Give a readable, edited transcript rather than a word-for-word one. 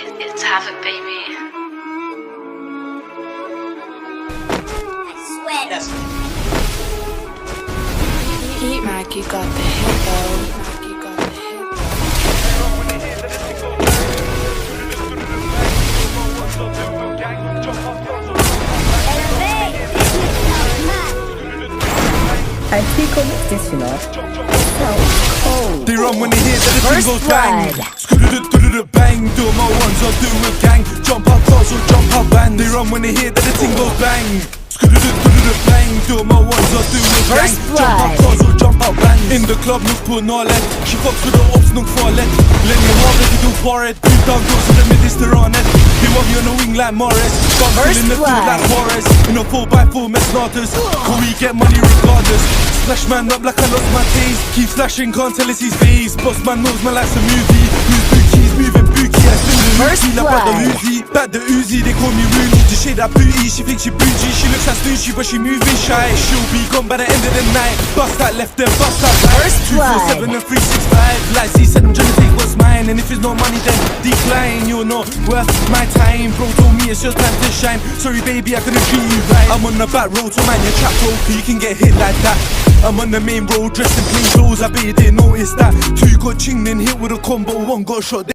It's have it, baby. Sweat. Yes. Heat Mac, you got the hit though. You got the hit I think on this, you know. So cold. They run when they hear that the thing First goes bang. blood. Bang, do my ones, I'll do a gang. Jump out cars or jump out bands. They run when they hear that the thing goes bang. Bang, do my ones, I'll do a gang. First Jump out blood. cars or jump out bands. In the club, look på Norrland. She fucks with the ops, nog farligt. Länge har vi du paret. Utan då så det med disteranet. They want me on the wing like Morris. First in the blood. food like Morris. In a 4x4 med starters. But we get money regardless. Splash man up like I lost my taste. Keep flashing, can't tell it's his face. Boss man knows my life's a movie. Who's bookies, moving bookie. I spin the First Uzi like the blood. Uzi. Back the Uzi, they call me Rooney. Just shade that booty, she thinks she bougie. She looks like Snoochie, but she moving shy. She'll be gone by the end of the night. Bust that left, then bust that right. First blood. 247 and 365. Like C said, I'm trying to take what's mine. And if it's no money, then decline. You're not worth my time. Bro told me it's just time to shine. Sorry, baby, I couldn't treat you right. I'm on the back road to man, your trap poker. You can get hit like that. I'm on the main road, dressed in plain clothes. I bet you didn't notice that. Two got chinged and hit with a combo. One got shot.